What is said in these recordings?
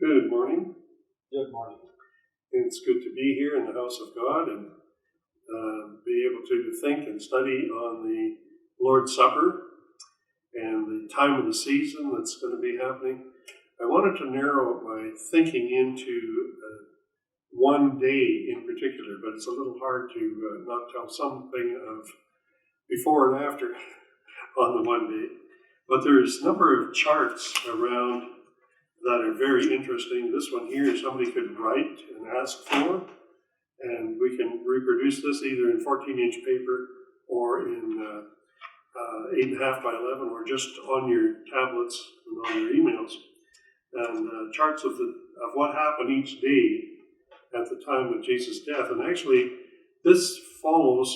Good morning. Good morning. It's good to be here in the house of God and be able to think and study on the Lord's Supper and the time of the season that's going to be happening. I wanted to narrow my thinking into one day in particular, but it's a little hard to not tell something of before and after on the one day. But there's a number of charts around that are very interesting. This one here, somebody could write and ask for, and we can reproduce this either in 14-inch paper or in 8.5 by 11, or just on your tablets and on your emails. And charts of what happened each day at the time of Jesus' death. And actually, this follows.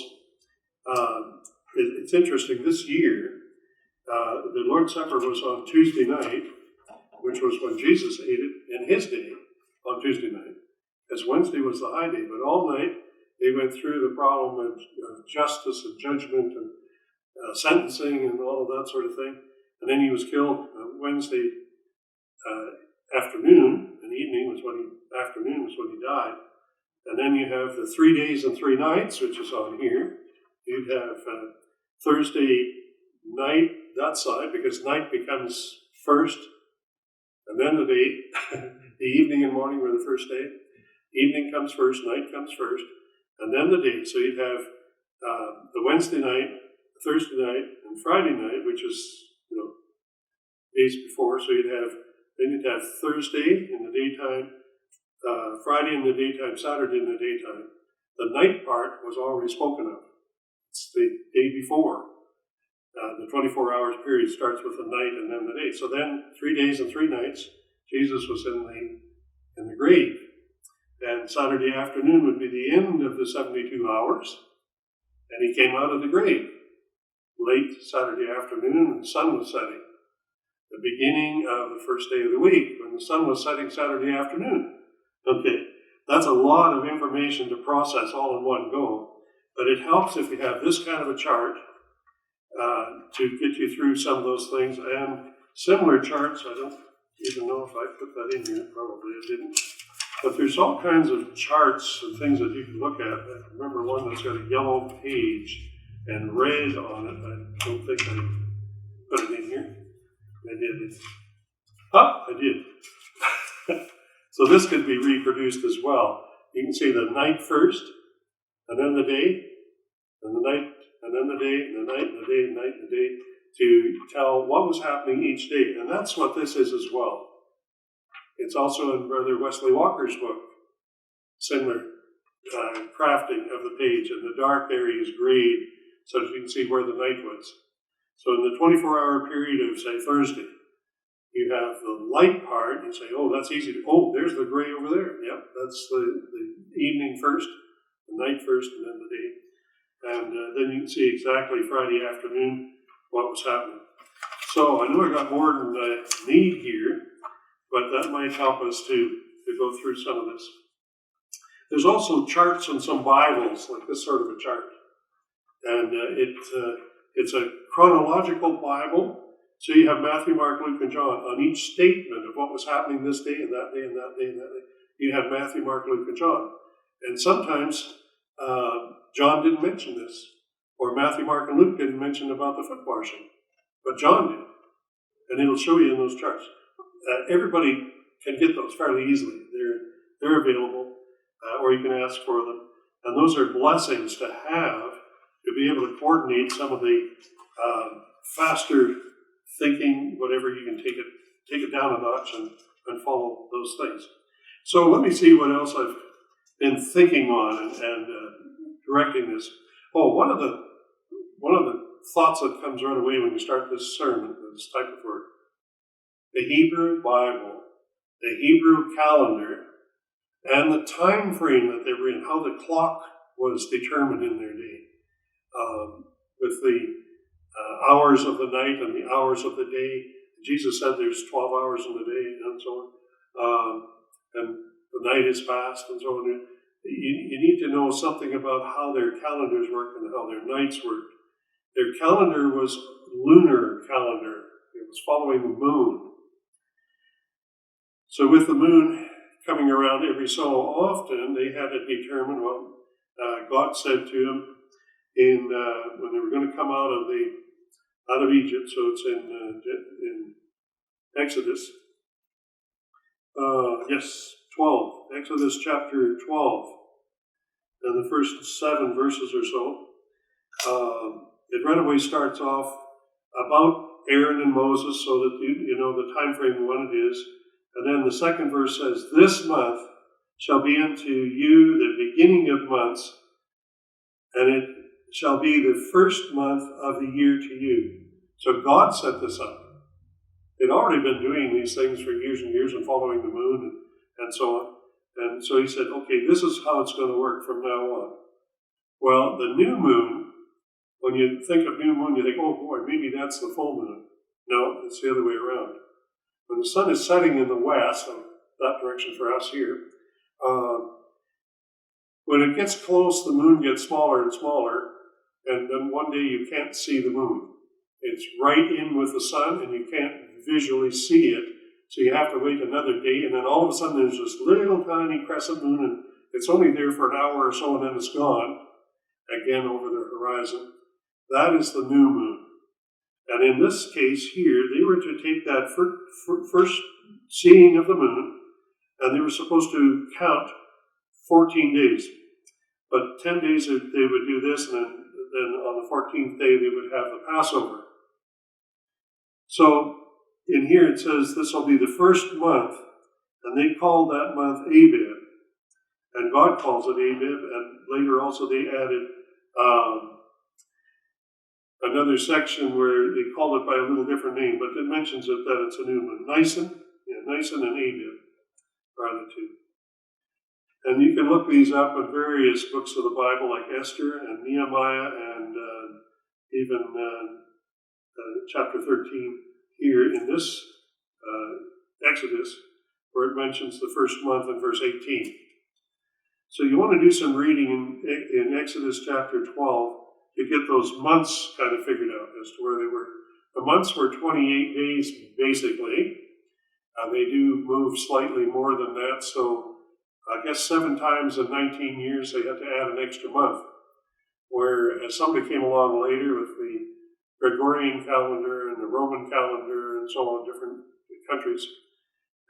It's interesting. This year, the Lord's Supper was on Tuesday night, which was when Jesus ate it in his day on Tuesday night, as Wednesday was the high day. But all night they went through the problem of justice and judgment and sentencing and all of that sort of thing. And then he was killed Wednesday afternoon, and evening was afternoon was when he died. And then you have the 3 days and 3 nights, which is on here. You'd have Thursday night, that side, because night becomes first. And then the day, the evening and morning were the first day. Evening comes first, night comes first, and then the day. So you'd have the Wednesday night, Thursday night, and Friday night, which is days before. So you'd have Thursday in the daytime, Friday in the daytime, Saturday in the daytime. The night part was already spoken of. It's the day before. The 24 hours period starts with the night and then the day. So then 3 days and 3 nights, Jesus was in the grave. And Saturday afternoon would be the end of the 72 hours. And he came out of the grave late Saturday afternoon, and the sun was setting. The beginning of the first day of the week, when the sun was setting Saturday afternoon. Okay, that's a lot of information to process all in one go. But it helps if you have this kind of a chart to get you through some of those things, and similar charts. I don't even know if I put that in here. Probably I didn't. But there's all kinds of charts and things that you can look at. I remember one that's got a yellow page and red on it. I don't think I put it in here. I did. I did. So this could be reproduced as well. You can see the night first, and then the day, and the night, and then the day, and the night, and the day, and the night, and the day, to tell what was happening each day. And that's what this is as well. It's also in Brother Wesley Walker's book, similar crafting of the page, and the dark area is grayed so that you can see where the night was. So in the 24-hour period of, say, Thursday, you have the light part, and you say, oh, that's easy to, there's the gray over there. Yep, that's the evening first, the night first, and then the day. And then you can see exactly Friday afternoon what was happening. So I know I got more than I need here, but that might help us to go through some of this. There's also charts in some Bibles, like this sort of a chart. And it's a chronological Bible. So you have Matthew, Mark, Luke, and John. On each statement of what was happening this day and that day and that day and that day, you have Matthew, Mark, Luke, and John. And sometimes John didn't mention this, or Matthew, Mark, and Luke didn't mention about the foot washing, but John did. And it'll show you in those charts. Everybody can get those fairly easily. They're available, or you can ask for them. And those are blessings to have, to be able to coordinate some of the faster thinking, whatever. You can take it down a notch and follow those things. So let me see what else I've been thinking on and directing this. One of the thoughts that comes right away when you start this sermon, this type of work, the Hebrew Bible, the Hebrew calendar, and the time frame that they were in, how the clock was determined in their day, with the hours of the night and the hours of the day. Jesus said there's 12 hours in the day, and so on. And the night is past, and so on. You need to know something about how their calendars worked and how their nights worked. Their calendar was lunar calendar. It was following the moon. So with the moon coming around every so often, they had to determine what God said to them in when they were going to come out of Egypt. So it's in Exodus. 12. Exodus chapter 12. And the first 7 verses or so. It right away starts off about Aaron and Moses, so that you know the time frame when it is. And then the second verse says, "This month shall be unto you the beginning of months, and it shall be the first month of the year to you." So God set this up. They'd already been doing these things for years and years and following the moon and so on. And so he said, okay, this is how it's going to work from now on. Well, the new moon, when you think of new moon, you think, oh boy, maybe that's the full moon. No, it's the other way around. When the sun is setting in the west, that direction for us here, when it gets close, the moon gets smaller and smaller, and then one day you can't see the moon. It's right in with the sun, and you can't visually see it, so you have to wait another day, and then all of a sudden there's this little tiny crescent moon, and it's only there for an hour or so, and then it's gone, again over the horizon. That is the new moon. And in this case here, they were to take that first seeing of the moon, and they were supposed to count 14 days. But 10 days they would do this, and then on the 14th day they would have the Passover. So in here it says this will be the first month, and they called that month Abib. And God calls it Abib, and later also they added another section where they called it by a little different name, but it mentions it that it's a new moon. Nisan and Abib are the two. And you can look these up in various books of the Bible, like Esther and Nehemiah, and even chapter 13 here in this Exodus, where it mentions the first month in verse 18. So you want to do some reading in Exodus chapter 12 to get those months kind of figured out as to where they were. The months were 28 days, basically. They do move slightly more than that, so I guess 7 times in 19 years they had to add an extra month. Whereas somebody came along later with the Gregorian calendar and the Roman calendar and so on, different countries.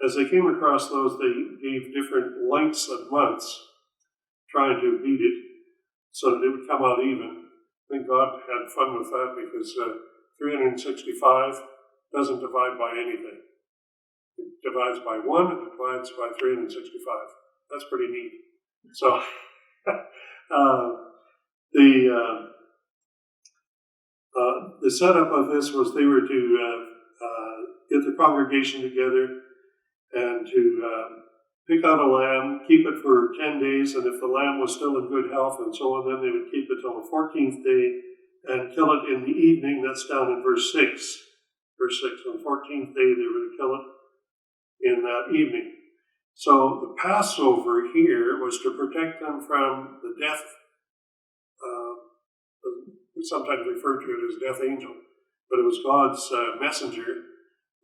As they came across those, they gave different lengths of months, trying to beat it so that it would come out even. I think God had fun with that because 365 doesn't divide by anything. It divides by 1 and it divides by 365. That's pretty neat. So the setup of this was they were to get the congregation together and to pick out a lamb, keep it for 10 days, and if the lamb was still in good health and so on, then they would keep it till the 14th day and kill it in the evening. That's down in verse 6. Verse 6, on the 14th day they were to kill it in that evening. So the Passover here was to protect them from the death, we sometimes refer to it as death angel, but it was God's messenger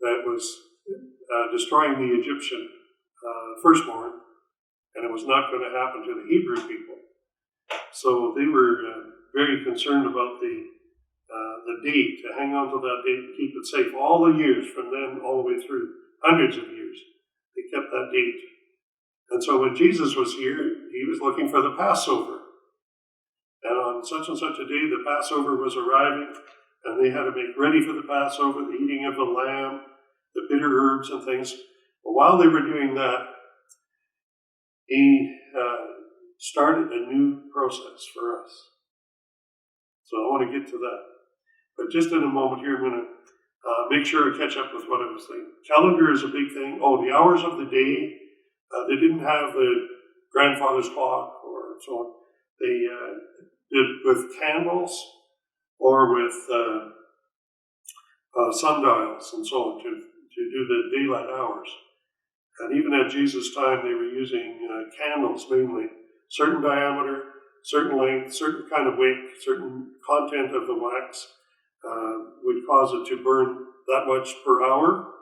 that was destroying the Egyptian firstborn, and it was not going to happen to the Hebrew people. So they were very concerned about the date, to hang on to that date and keep it safe all the years from then all the way through, hundreds of years. They kept that date. And so when Jesus was here, he was looking for the Passover. And on such and such a day, the Passover was arriving, and they had to make ready for the Passover, the eating of the lamb, the bitter herbs and things. But while they were doing that, he started a new process for us. So I want to get to that. But just in a moment here, I'm going to make sure I catch up with what I was saying. Calendar is a big thing. Oh, the hours of the day. They didn't have the grandfather's clock or so on. They did with candles or with sundials and so on to do the daylight hours. And even at Jesus' time, they were using candles mainly. Certain diameter, certain length, certain kind of wick, certain content of the wax would cause it to burn that much per hour.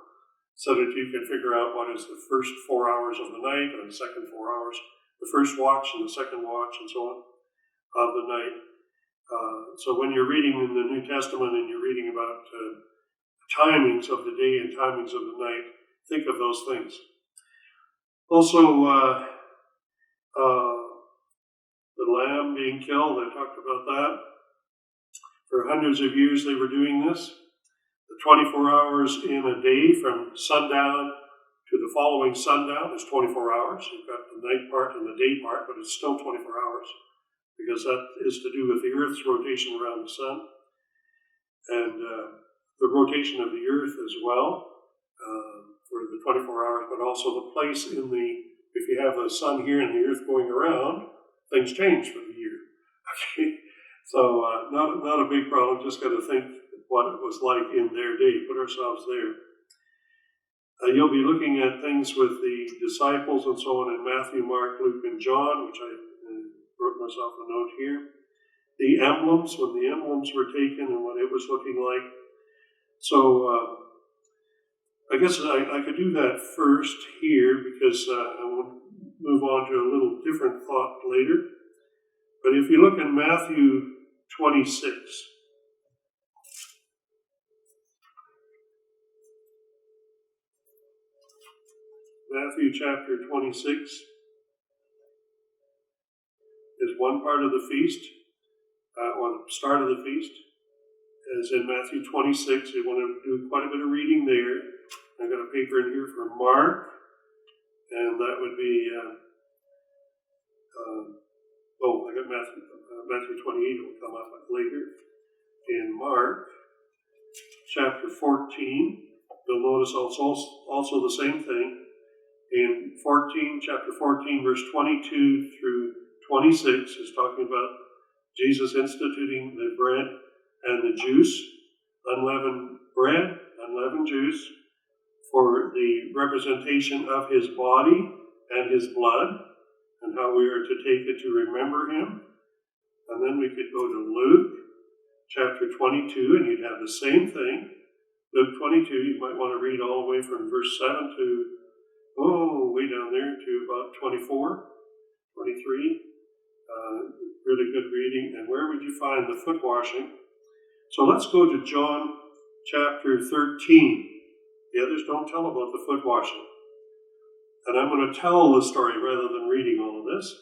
so that you can figure out what is the first 4 hours of the night and the second 4 hours, the first watch and the second watch and so on of the night. So when you're reading in the New Testament and you're reading about timings of the day and timings of the night, think of those things. Also, the lamb being killed, I talked about that. For hundreds of years they were doing this. The 24 hours in a day from sundown to the following sundown is 24 hours. You've got the night part and the day part, but it's still 24 hours because that is to do with the Earth's rotation around the sun and the rotation of the Earth as well for the 24 hours, but also the place in the, if you have the sun here and the Earth going around, things change for the year. Okay, so not a big problem. Just got to think what it was like in their day. Put ourselves there. You'll be looking at things with the disciples and so on in Matthew, Mark, Luke, and John, which I wrote myself a note here. The emblems, when the emblems were taken and what it was looking like. So I guess I could do that first here because I will move on to a little different thought later. But if you look in Matthew 26, Matthew chapter 26 is one part of the feast, or the start of the feast. As in Matthew 26, you want to do quite a bit of reading there. I've got a paper in here for Mark, and that would be, I got Matthew 28 will come up later. In Mark chapter 14, you'll notice also the same thing. In chapter 14, verse 22 through 26 is talking about Jesus instituting the bread and the juice, unleavened bread, unleavened juice, for the representation of his body and his blood, and how we are to take it to remember him. And then we could go to Luke chapter 22, and you'd have the same thing. Luke 22, you might want to read all the way from verse 7 to way down there to about 24, 23. Really good reading. And where would you find the foot washing? So let's go to John chapter 13. The others don't tell about the foot washing. And I'm going to tell the story rather than reading all of this.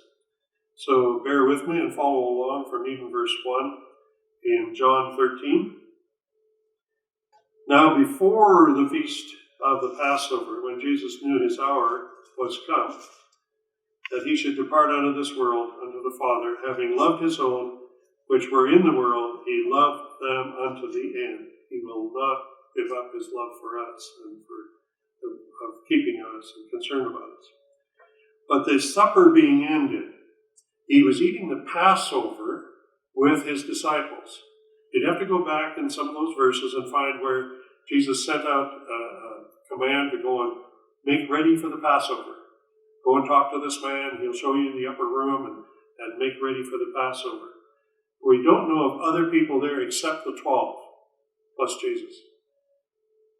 So bear with me and follow along from even verse 1 in John 13. Now before the feast of the Passover, when Jesus knew his hour was come, that he should depart out of this world unto the Father, having loved his own, which were in the world, he loved them unto the end. He will not give up his love for us and of keeping us and concern about us. But the supper being ended, he was eating the Passover with his disciples. You'd have to go back in some of those verses and find where Jesus sent out a command to go and make ready for the Passover. Go and talk to this man. He'll show you the upper room and make ready for the Passover. We don't know of other people there except the 12 plus Jesus.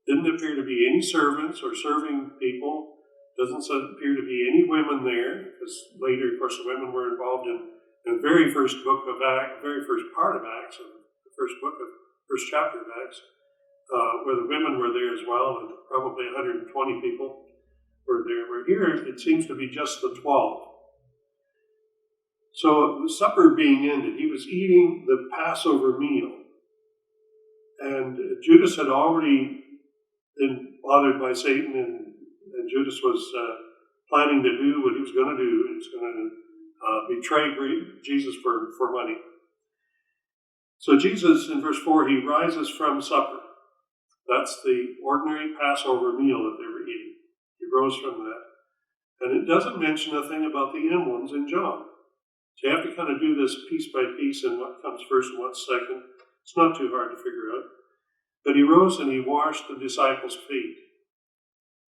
Didn't appear to be any servants or serving people. Doesn't appear to be any women there, because later, of course, the women were involved in the very first book of Acts, very first part of Acts, the first chapter of Acts, where the women were there as well, and probably 120 people were there. Where here, it seems to be just the 12. So the supper being ended, he was eating the Passover meal. And Judas had already been bothered by Satan, and Judas was planning to do what he was going to do. He was going to betray Jesus for money. So Jesus, in verse 4, he rises from supper. That's the ordinary Passover meal that they were eating. He rose from that. And it doesn't mention a thing about the emblems in John. So you have to kind of do this piece by piece and what comes first and what's second. It's not too hard to figure out. But he rose and he washed the disciples' feet.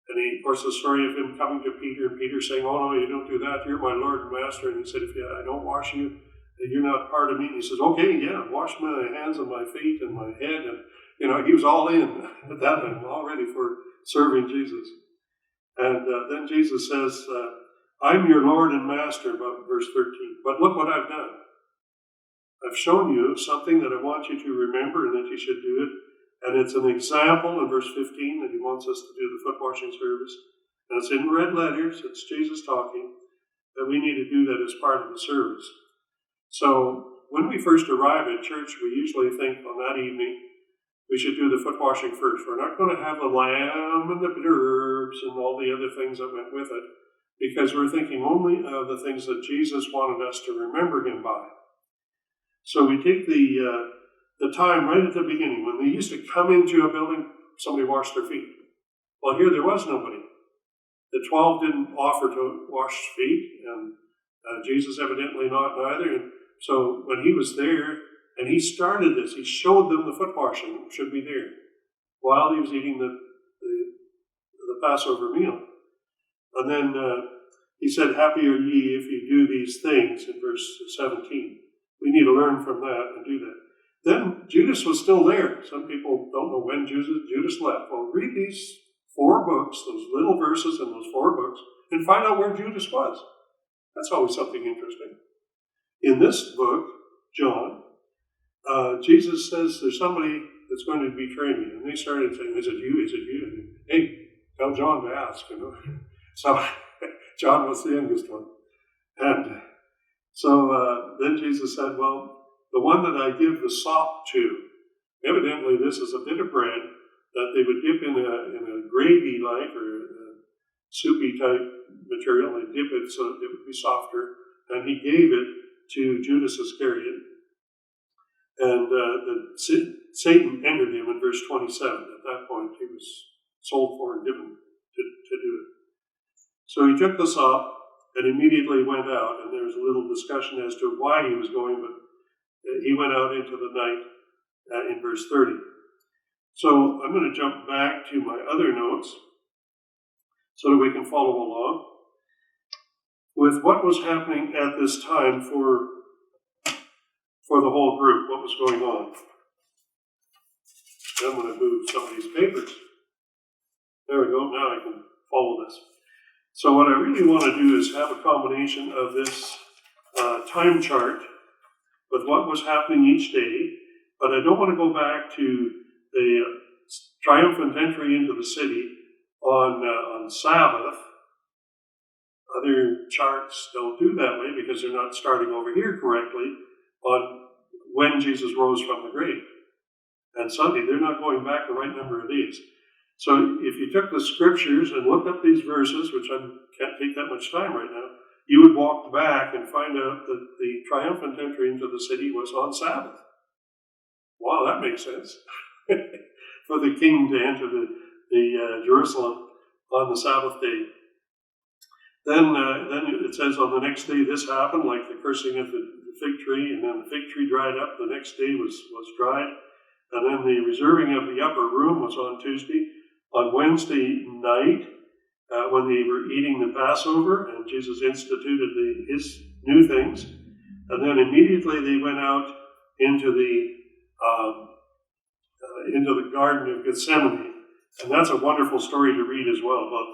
And of course, the story of him coming to Peter and Peter saying, "Oh no, you don't do that. You're my Lord and Master." And he said, "If I don't wash you, you're not part of me." And he says, "Okay, yeah, wash my hands and my feet and my head." And, he was all in at that time, all ready for serving Jesus. And then Jesus says, I'm your Lord and Master, about verse 13. But look what I've done. I've shown you something that I want you to remember and that you should do it. And it's an example in verse 15 that he wants us to do the foot washing service. And it's in red letters. It's Jesus talking. That we need to do that as part of the service. So when we first arrive at church, we usually think on that evening, we should do the foot washing first. We're not going to have the lamb and the bitter herbs and all the other things that went with it, because we're thinking only of the things that Jesus wanted us to remember him by. So we take the time right at the beginning. When they used to come into a building, somebody washed their feet. Well, here there was nobody. The 12 didn't offer to wash feet, and Jesus evidently not neither. And so when he was there, and he started this, he showed them the foot washing should be there while he was eating the Passover meal. And then he said, happy are ye if you do these things, in verse 17. We need to learn from that and do that. Then Judas was still there. Some people don't know when Judas left. Well, read these 4 books, those little verses in those 4 books, and find out where Judas was. That's always something interesting. In this book, John, Jesus says there's somebody that's going to betray me. And they started saying, is it you? Is it you? And, hey, tell John to ask, you know. So John was the youngest one. And so then Jesus said, well, the one that I give the sop to, evidently this is a bit of bread that they would dip in a gravy-like or a soupy type material. They dip it so it would be softer. And he gave it to Judas Iscariot. And Satan entered him in verse 27. At that point, he was sold for and given to do it. So he took the sop and immediately went out. And there was a little discussion as to why he was going, but he went out into the night in verse 30. So I'm going to jump back to my other notes so that we can follow along with what was happening at this time for the whole group, what was going on. I'm going to move some of these papers. There we go. Now I can follow this. So what I really want to do is have a combination of this time chart with what was happening each day, but I don't want to go back to the triumphant entry into the city on Sabbath. Other charts don't do that way because they're not starting over here correctly on when Jesus rose from the grave. And Sunday, they're not going back the right number of days. So if you took the scriptures and looked up these verses, which I can't take that much time right now, you would walk back and find out that the triumphant entry into the city was on Sabbath. Wow, that makes sense. For the king to enter the Jerusalem on the Sabbath day. Then it says on the next day this happened, like the cursing of the fig tree, and then the fig tree dried up. The next day was dried. And then the reserving of the upper room was on Tuesday. On Wednesday night, when they were eating the Passover, and Jesus instituted his new things. And then immediately they went out into the Garden of Gethsemane. And that's a wonderful story to read as well about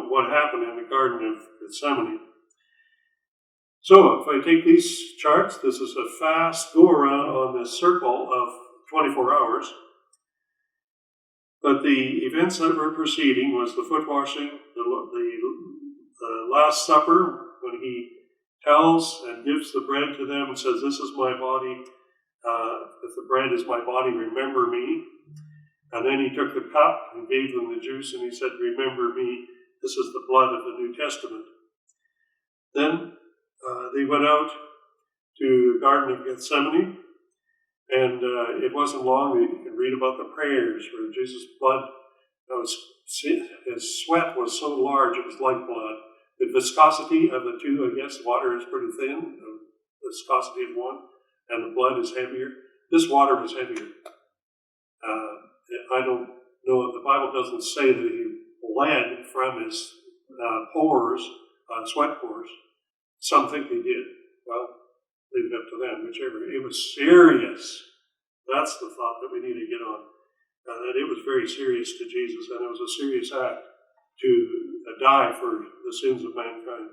what happened in the Garden of Gethsemane. So if I take these charts, this is a fast go-around on this circle of 24 hours. But the events that were preceding was the foot washing, the Last Supper, when he tells and gives the bread to them and says, this is my body. If the bread is my body, remember me. And then he took the cup and gave them the juice, and he said, remember me. This is the blood of the New Testament. Then they went out to the Garden of Gethsemane, and it wasn't long. You can read about the prayers where Jesus' blood, his sweat was so large it was like blood. The viscosity of the two, I guess, water is pretty thin, the viscosity of one, and the blood is heavier. This water was heavier. I don't know, the Bible doesn't say that he bled from his pores, sweat pores. Some think he did. Well, leave it up to them, whichever. It was serious. That's the thought that we need to get on. that it was very serious to Jesus, and it was a serious act to die for the sins of mankind.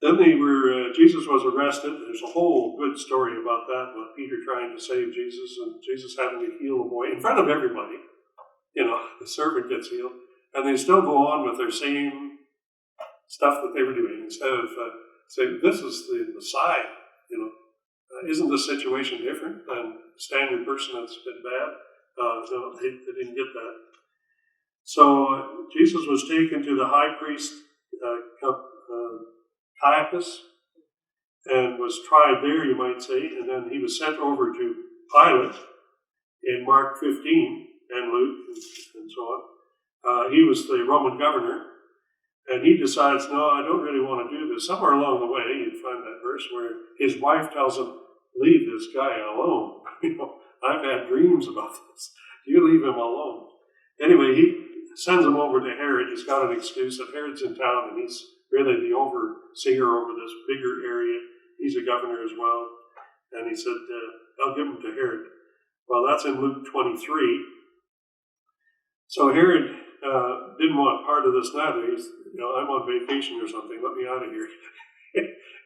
Then Jesus was arrested. There's a whole good story about that, about Peter trying to save Jesus and Jesus having to heal a boy in front of everybody. The servant gets healed. And they still go on with their same stuff that they were doing instead of saying, this is the Messiah. Isn't the situation different than a standard person that's been bad? No, they didn't get that. So Jesus was taken to the high priest, Caiaphas, and was tried there, you might say, and then he was sent over to Pilate in Mark 15 and Luke and so on. He was the Roman governor, and he decides, no, I don't really want to do this. Somewhere along the way, you'd find that verse where his wife tells him, leave this guy alone. I've had dreams about this. You leave him alone. Anyway, he sends him over to Herod. He's got an excuse that Herod's in town, and he's really the overseer over this bigger area. He's a governor as well. And he said, I'll give him to Herod. Well, that's in Luke 23. So Herod didn't want part of this neither. He's, I'm on vacation or something. Let me out of here.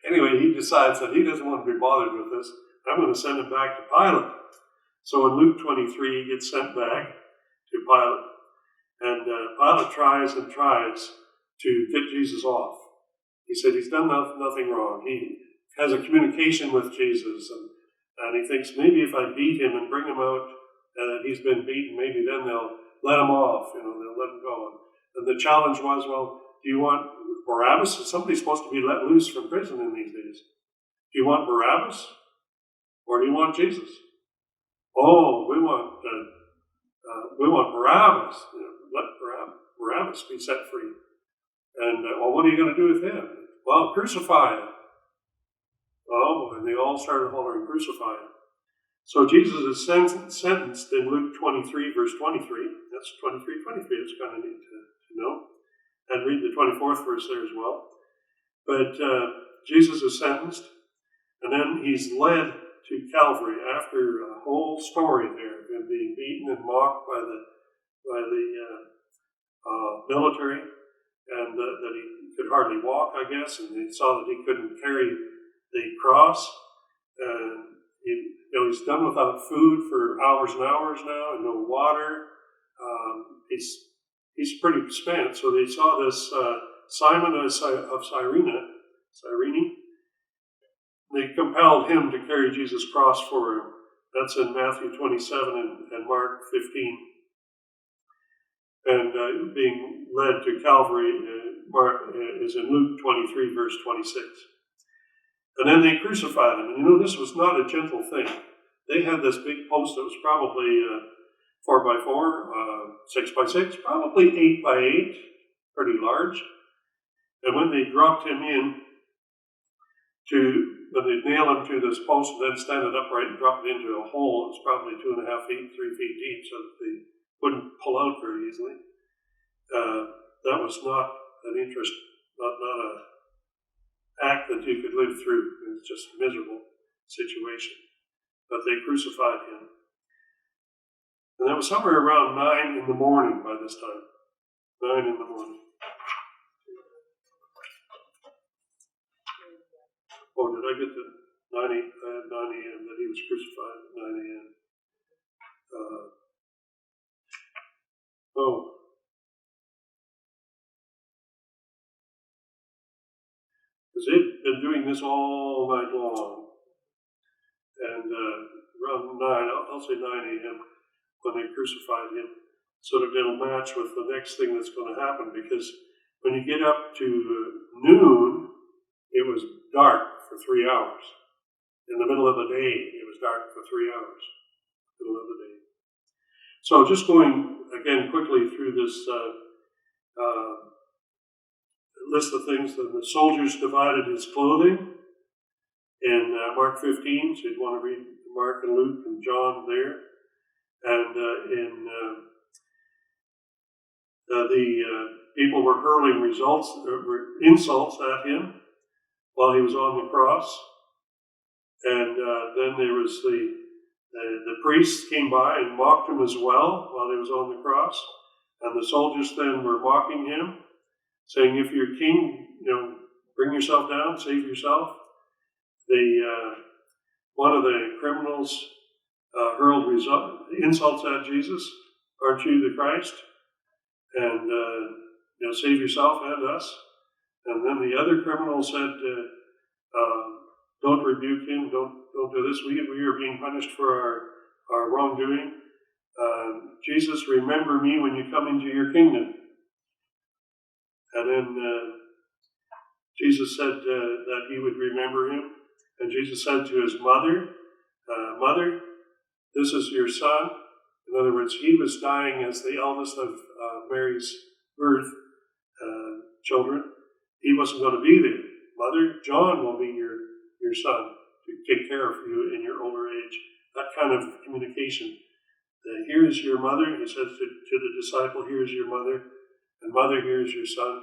Anyway, he decides that he doesn't want to be bothered with this. I'm going to send him back to Pilate. So in Luke 23, he gets sent back to Pilate. And Pilate tries and tries to get Jesus off. He said he's done nothing wrong. He has a communication with Jesus, and he thinks maybe if I beat him and bring him out, and he's been beaten, maybe then they'll let him off, they'll let him go. And the challenge was, well, do you want Barabbas? Somebody's supposed to be let loose from prison in these days. Do you want Barabbas? Or do you want Jesus? Oh, we want Barabbas. Let Barabbas be set free. And, well, what are you going to do with him? Well, crucify him. Oh, and they all started hollering, crucify him. So Jesus is sentenced in Luke 23, verse 23. That's 23. It's kind of neat to know. And read the 24th verse there as well. But Jesus is sentenced, and then he's led to Calvary after a whole story there of him being beaten and mocked by the military, and that he could hardly walk, I guess, and they saw that he couldn't carry the cross. And he's done without food for hours and hours now, and no water. He's pretty spent. So they saw this Simon of Cyrene. They compelled him to carry Jesus' cross for him. That's in Matthew 27 and Mark 15. And being led to Calvary is in Luke 23, verse 26. And then they crucified him. And this was not a gentle thing. They had this big post that was probably 4x4, 6x6, probably 8x8, pretty large. And when they dropped him when they nail him to this post and then stand it upright and drop it into a hole, it was probably 2.5 feet, 3 feet deep, so that they wouldn't pull out very easily. That was not an interest, not a act that you could live through. It was just a miserable situation. But they crucified him. And that was somewhere around 9 in the morning by this time. 9 in the morning. Oh, did I get to 9 a.m. that he was crucified at 9 a.m.? Because they'd been doing this all night long. And around 9, I'll say 9 a.m. when they crucified him, so that it'll match with the next thing that's going to happen. Because when you get up to noon, it was dark for 3 hours. In the middle of the day, it was dark for 3 hours. Middle of the day. So just going again quickly through this list of things. The soldiers divided his clothing in Mark 15, so you'd want to read Mark and Luke and John there. And the people were hurling insults at him while he was on the cross. And then there was The priests came by and mocked him as well while he was on the cross. And the soldiers then were mocking him, saying, if you're king, bring yourself down, save yourself. One of the criminals hurled insults at Jesus. Aren't you the Christ? And, save yourself and us. And then the other criminal said, don't rebuke him, don't do this. We are being punished for our wrongdoing. Jesus, remember me when you come into your kingdom. And then Jesus said that he would remember him. And Jesus said to his mother, Mother, this is your son. In other words, he was dying as the eldest of Mary's birth children. He wasn't going to be there. Mother, John will be your son to take care of you in your older age. That kind of communication. Here is your mother. He says to the disciple, here is your mother. And mother, here is your son.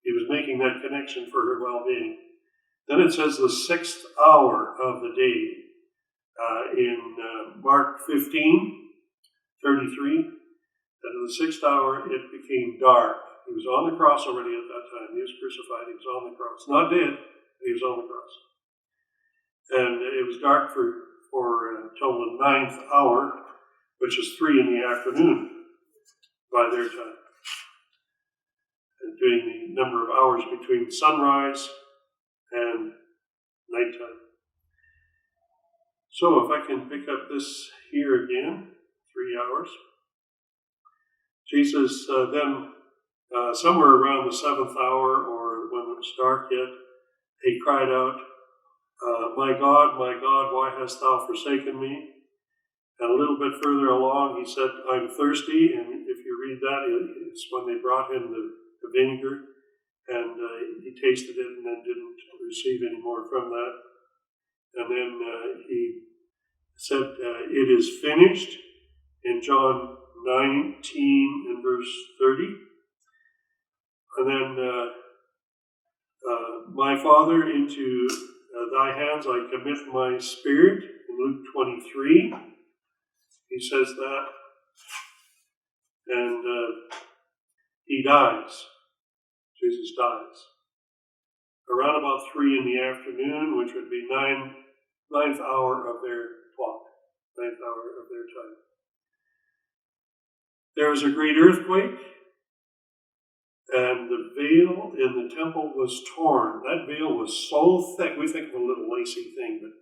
He was making that connection for her well-being. Then it says the 6th hour of the day in Mark 15:33. That in the 6th hour it became dark. He was on the cross already at that time. He was crucified. He was on the cross. Not dead. He was on the cross. And it was dark till the 9th hour, which is 3 in the afternoon by their time. And doing the number of hours between sunrise and nighttime. So if I can pick up this here again, 3 hours. Jesus then, somewhere around the 7th hour, or when it was dark yet, he cried out, my God, why hast thou forsaken me? And a little bit further along, he said, I'm thirsty. And if you read that, it's when they brought him the vinegar, and he tasted it and then didn't receive any more from that. And then he said, it is finished in John 19 and verse 30. And then, my Father, into thy hands I commit my spirit, in Luke 23. He says that. And he dies. Jesus dies. Around about 3 in the afternoon, which would be 9th hour of their clock, 9th hour of their time. There was a great earthquake, and the veil in the temple was torn. That veil was so thick. We think of a little lacy thing, but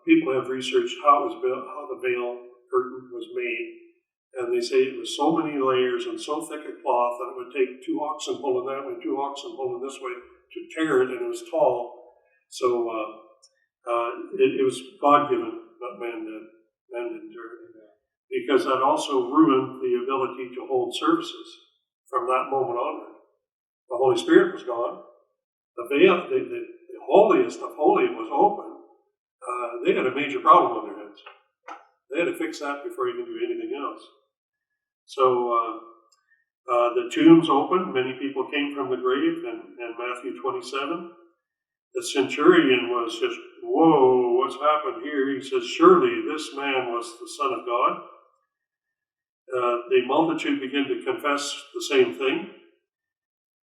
people have researched how it was built, how the veil curtain was made. And they say it was so many layers and so thick a cloth that it would take 2 oxen pulling that way, 2 oxen pulling this way to tear it, and it was tall. So it was God-given, not man did. Man didn't tear it. Because that also ruined the ability to hold services from that moment onward. The Holy Spirit was gone. The veil, the holiest of holy was open. They had a major problem on their hands. They had to fix that before you can do anything else. So the tombs opened. Many people came from the grave, and Matthew 27. The centurion was just, whoa, what's happened here? He says, surely this man was the Son of God. The multitude began to confess the same thing.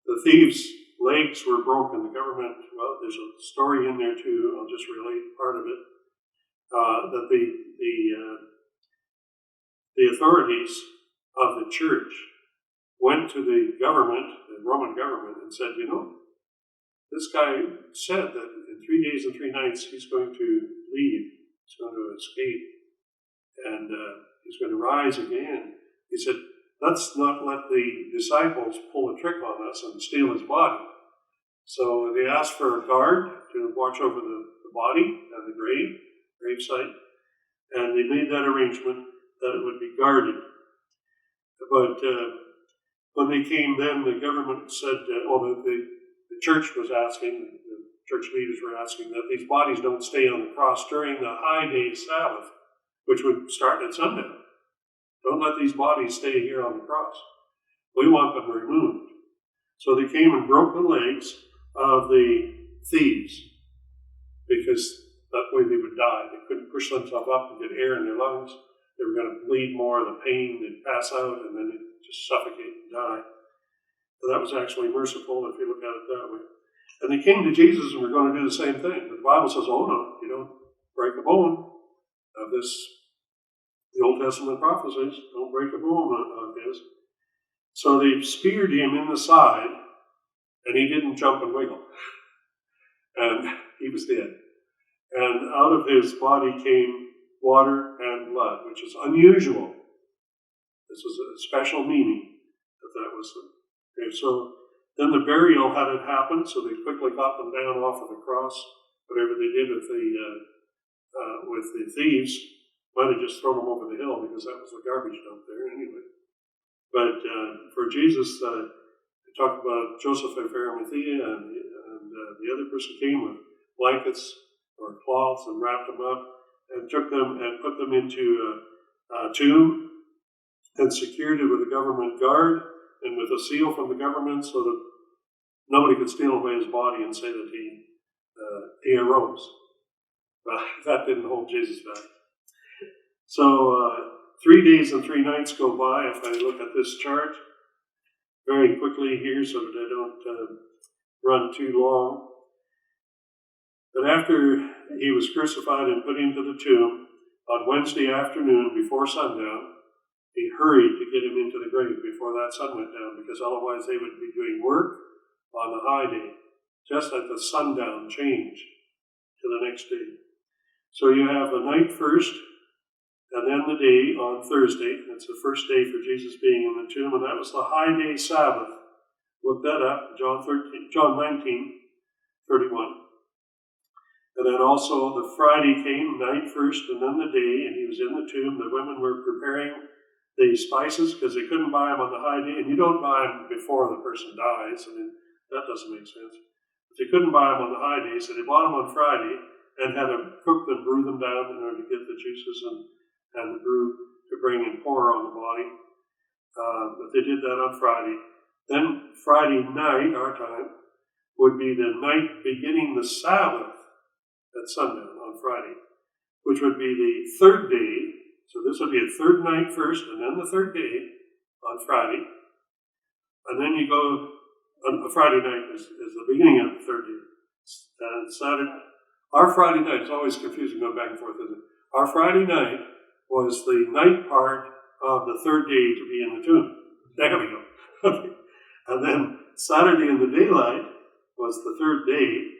The thieves' legs were broken. The government, well, there's a story in there too. I'll just relate part of it. That the authorities of the church went to the government, the Roman government, and said, this guy said that in 3 days and 3 nights he's going to leave, he's going to escape, and he's going to rise again. He said, let's not let the disciples pull a trick on us and steal his body. So they asked for a guard to watch over the body and the gravesite, and they made that arrangement that it would be guarded. But when they came then, the government said, the church was asking, the church leaders were asking that these bodies don't stay on the cross during the high day Sabbath, which would start at sundown. Don't let these bodies stay here on the cross. We want them removed. So they came and broke the legs of the thieves, because That way they would die. They couldn't push themselves up and get air in their lungs. They were going to bleed more, the pain, they'd pass out, and then they'd just suffocate and die. So that was actually merciful if you look at it that way. And they came to Jesus and were going to do the same thing. But the Bible says, oh no, you don't break a bone of this. The Old Testament prophecies, don't break a bone of his. So they speared him in the side, and he didn't jump and wiggle. And he was dead. And out of his body came water and blood, which is unusual. This was a special meaning that was. Okay, so then the burial had it happen, so they quickly got them down off of the cross. Whatever they did with the thieves, might have just thrown them over the hill because that was the garbage dump there anyway. But for Jesus, they talked about Joseph of Arimathea, and the other person came with blankets or cloths and wrapped them up and took them and put them into a tomb and secured it with a government guard and with a seal from the government so that nobody could steal away his body and say that he arose. But that didn't hold Jesus back. So 3 days and 3 nights go by. If I look at this chart very quickly here so that I don't run too long. But after he was crucified and put into the tomb, on Wednesday afternoon before sundown, he hurried to get him into the grave before that sun went down, because otherwise they would be doing work on the high day, just at the sundown change to the next day. So you have the night first, and then the day on Thursday. That's the first day for Jesus being in the tomb, and that was the high day Sabbath. Look that up, John 19:31. And then also the Friday came, night first, and then the day, and he was in the tomb. The women were preparing the spices because they couldn't buy them on the high day, and you don't buy them before the person dies. I mean, that doesn't make sense. But they couldn't buy them on the high day, so they bought them on Friday and had to cook them, brew them down in order to get the juices and the brew to bring and pour on the body. But they did that on Friday. Then Friday night, our time, would be the night beginning the Sabbath at sundown on Friday, which would be the third day. So this would be a third night first, and then the third day on Friday. And then you go, on Friday night is the beginning of the third day. And Saturday, our Friday night is always confusing going back and forth, isn't it? Our Friday night was the night part of the third day to be in the tomb. There we go. Okay. And then Saturday in the daylight was the third day.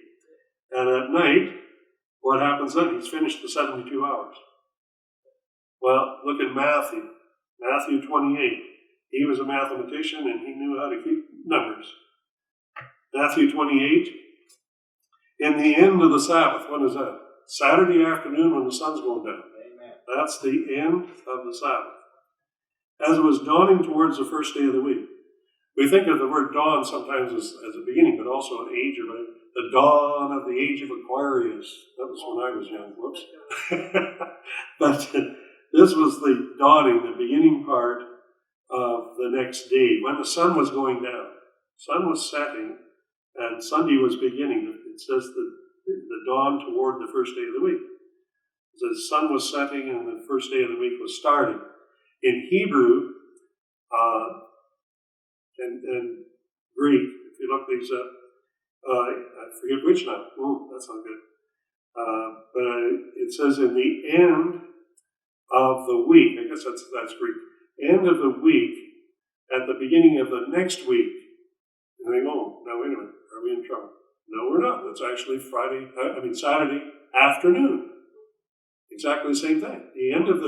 And at night, what happens then? He's finished the 72 hours. Well, look at Matthew. Matthew 28. He was a mathematician and he knew how to keep numbers. Matthew 28. In the end of the Sabbath, what is that? Saturday afternoon when the sun's going down. Amen. That's the end of the Sabbath. As it was dawning towards the first day of the week. We think of the word dawn sometimes as a beginning, but also an age of it. The dawn of the age of Aquarius. That was when I was young. Whoops. But this was the dawning, the beginning part of the next day, when the sun was going down. Sun was setting, and Sunday was beginning. It says the dawn toward the first day of the week. The sun was setting, and the first day of the week was starting. In Hebrew, and Greek, if you look these up, I forget which now. Oh, that's not good. But it says in the end of the week. I guess that's Greek. End of the week, at the beginning of the next week. And they go, oh, now wait a minute. Are we in trouble? No, we're not. That's actually Saturday afternoon. Exactly the same thing. The end of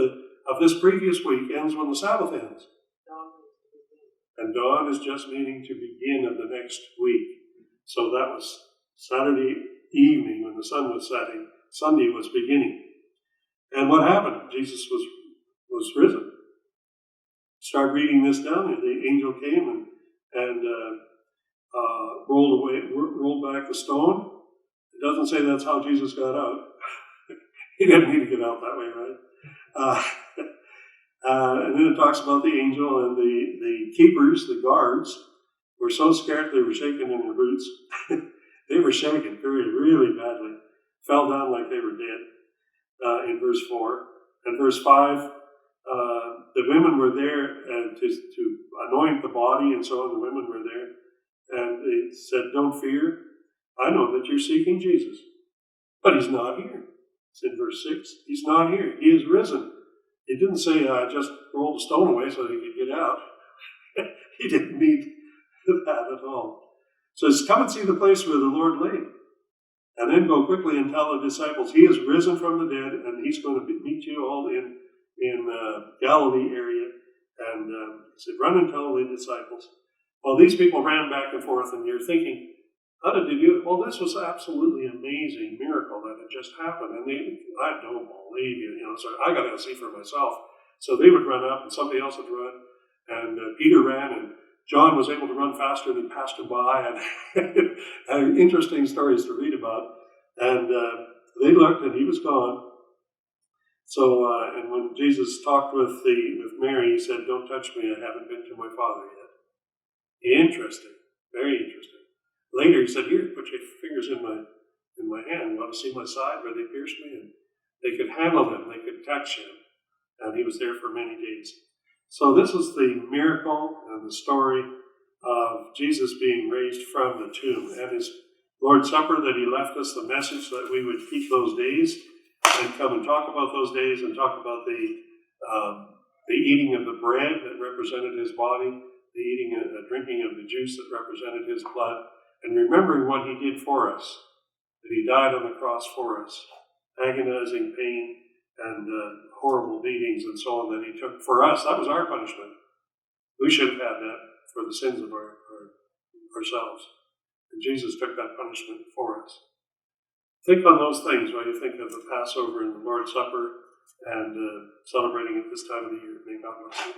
this previous week ends when the Sabbath ends. And dawn is just meaning to begin of the next week. So that was Saturday evening when the sun was setting. Sunday was beginning. And what happened? Jesus was risen. Start reading this down, and the angel came and rolled back the stone. It doesn't say that's how Jesus got out. He didn't need to get out that way, right? And then it talks about the angel, and the keepers, the guards, were so scared they were shaking in their boots. They were shaking really, really badly. fell down like they were dead, in verse 4. And verse 5, the women were there to anoint the body and so on. The women were there. And they said, don't fear. I know that you're seeking Jesus. But he's not here. It's in verse 6. He's not here. He is risen. He didn't say, I just rolled a stone away so he could get out. He didn't need that at all. So it's come and see the place where the Lord lay. And then go quickly and tell the disciples, he is risen from the dead, and he's going to meet you all in Galilee area. And he said, run and tell the disciples. Well, these people ran back and forth, and you're thinking, how did they do it? Well, this was absolutely amazing miracle that had just happened. And I don't believe you, so I got to see for myself. So they would run up, and somebody else would run. And Peter ran, and John was able to run faster than he passed him by, and interesting stories to read about. And they looked, and he was gone. So, and when Jesus talked with Mary, he said, "Don't touch me. I haven't been to my Father yet." Interesting, very interesting. Later, he said, "Here, put your fingers in my hand. You want to see my side where they pierced me?" And they could handle him. They could touch him, and he was there for many days. So this is the miracle and the story of Jesus being raised from the tomb, and his Lord's Supper that he left us, the message that we would keep those days and come and talk about those days and talk about the eating of the bread that represented his body, the eating and the drinking of the juice that represented his blood, and remembering what he did for us, that he died on the cross for us, agonizing pain and horrible beatings and so on that he took for us. That was our punishment. We should have had that for the sins of ourselves. And Jesus took that punishment for us. Think on those things while you think of the Passover and the Lord's Supper and celebrating it this time of the year. May God bless you.